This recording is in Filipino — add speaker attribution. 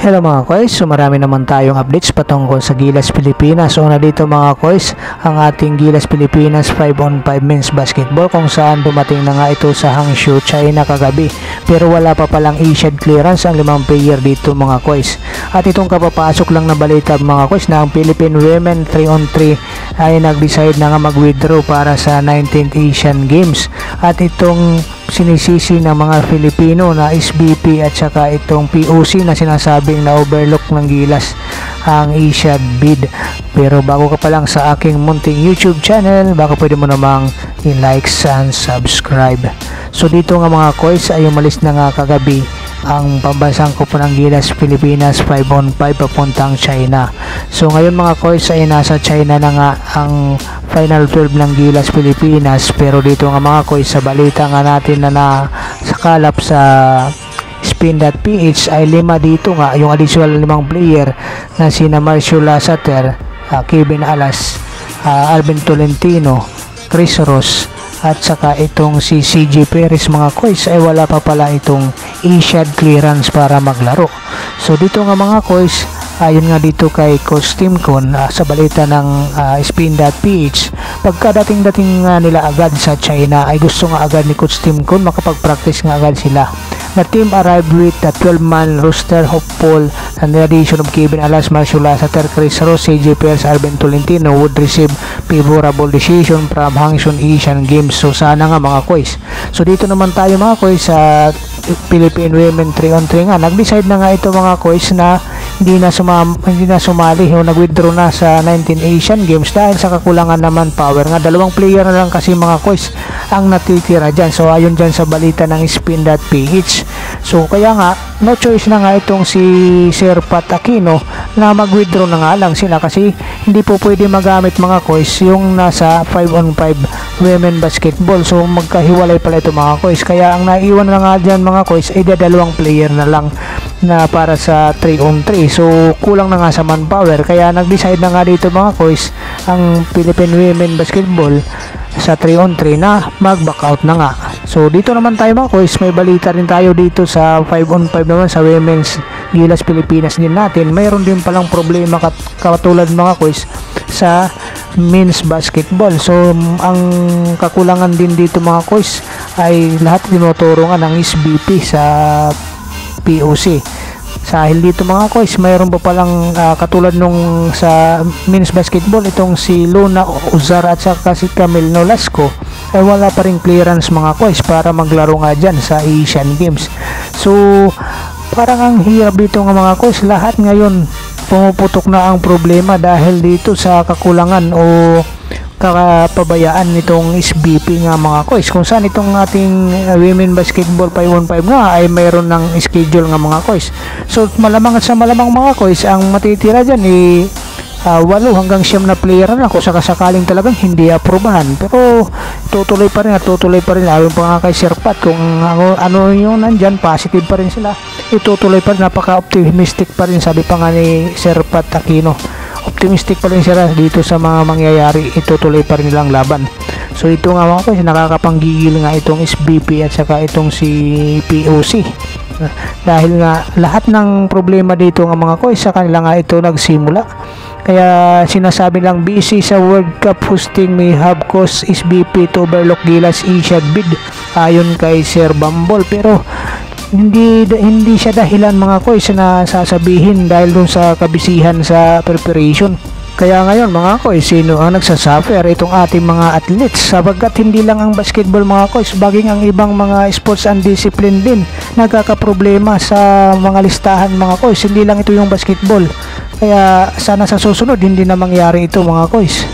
Speaker 1: Hello mga koys, so marami naman tayong updates patungkol sa Gilas Pilipinas. So dito mga koys, ang ating Gilas Pilipinas 5-on-5 men's basketball kung saan dumating na nga ito sa Hangzhou, China kagabi. Pero wala pa palang issued clearance ang 5 player dito mga koys. At itong kapapasok lang na balita mga koys na ang Philippine Women 3-on-3 ay nag-decide na nga mag-withdraw para sa 19th Asian Games. At itong sinisisi ng mga Filipino na SBP at saka itong POC na sinasabing na overlook ng Gilas ang Asia bid. Pero bago ka pa lang sa aking munting YouTube channel, baka pwede mo namang i-like and subscribe. So dito nga mga koys ay umalis na nga kagabi ang pambansang kupo ng Gilas Pilipinas 5-on-5 papuntang China. So ngayon mga koys ay nasa China na nga ang Final 12 ng Gilas Pilipinas. Pero dito nga mga koys, sa balita nga natin na nasakalap sa spin.ph ay 5 dito nga yung additional 5 player na sina Marcio Lasater, Kevin Alas, Alvin Tolentino, Chris Ross at saka itong si CJ Perez mga koys ay wala pa pala itong issued clearance para maglaro. So dito nga mga koys, ayon nga dito kay Coach Tim Con sa balita ng spin.ph, pagkadating nila agad sa China ay gusto nga agad ni Coach Tim Con makapag-practice nga agad sila. The team arrived with the 12-man roster hopeful and the addition of Kevin Alas, Marcio Lasater, Chris Ross, CJ Perez, Alvin Tolentino would receive favorable decision from Hangzhou Asian Games. So sana nga mga koys. So dito naman tayo mga koys sa Philippine Women 3-on-3 nga. Nag-decide na nga ito mga koys na hindi na sumali o nag-withdraw na sa 19 Asian Games dahil sa kakulangan naman power nga. 2 player na lang kasi mga koys ang natitira dyan. So ayon dyan sa balita ng spin.ph. So kaya nga no choice na nga itong si Sir Pat Aquino na mag-withdraw na nga lang sila kasi hindi po pwede magamit mga koys yung nasa 5-on-5 women basketball. So magkahiwalay pala ito mga koys. Kaya ang naiwan na nga dyan mga koys ay 2 player na lang na para sa 3-on-3. So kulang na nga sa manpower. Kaya nag-decide na nga dito mga koys ang Philippine Women Basketball sa 3-on-3 na mag-back out na nga. So dito naman tayo mga koys, may balita rin tayo dito sa 5-on-5 naman sa Women's Gilas Pilipinas din natin. Mayroon din palang problema katulad mga koys sa men's basketball. So ang kakulangan din dito mga koys ay lahat tinuturo nga ng SBP sa POC. Dahil dito mga koys, mayroon pa palang katulad nung sa men's basketball, itong si Luna Uzar at saka si Camille Nolasco ay wala pa rin clearance mga koys para maglaro nga dyan sa Asian Games. So parang ang hirap dito nga mga koys, lahat ngayon pumuputok na ang problema dahil dito sa kakulangan o kakapabayaan nitong SBP nga mga koys, kung saan itong ating women basketball 5-on-5 nga ay mayroon ng schedule nga mga koys. So malamang sa malamang mga koys ang matitira dyan 8 hanggang 9 na player na kung sakasakaling talagang hindi aprobahan. Pero tutuloy pa rin ayon pa nga kay Sir Pat kung ano yung nandyan, positive pa rin sila, itutuloy pa rin, napaka-optimistic pa rin, sabi pa nga ni Sir Pat Aquino. Optimistic pa rin sila dito sa mga mangyayari, itutuloy pa rin nilang laban. So ito nga mga koys, nakakapanggigil nga itong SBP at saka itong si POC dahil nga lahat ng problema dito nga mga koys sa kanila nga ito nagsimula. Kaya sinasabi lang busy sa World Cup hosting may have caused SBP to overlook Gilas Asia bid ayon kay Sir Bambol. Pero hindi siya dahilan mga koys na sasabihin dahil dun sa kabisihan sa preparation. Kaya ngayon mga koys, sino ang nagsasuffer? Itong ating mga athletes, sapagkat hindi lang ang basketball mga koys, baging ang ibang mga sports and discipline din nagkakaproblema sa mga listahan mga koys. Hindi lang ito yung basketball. Kaya sana sa susunod hindi na mangyari ito mga koys.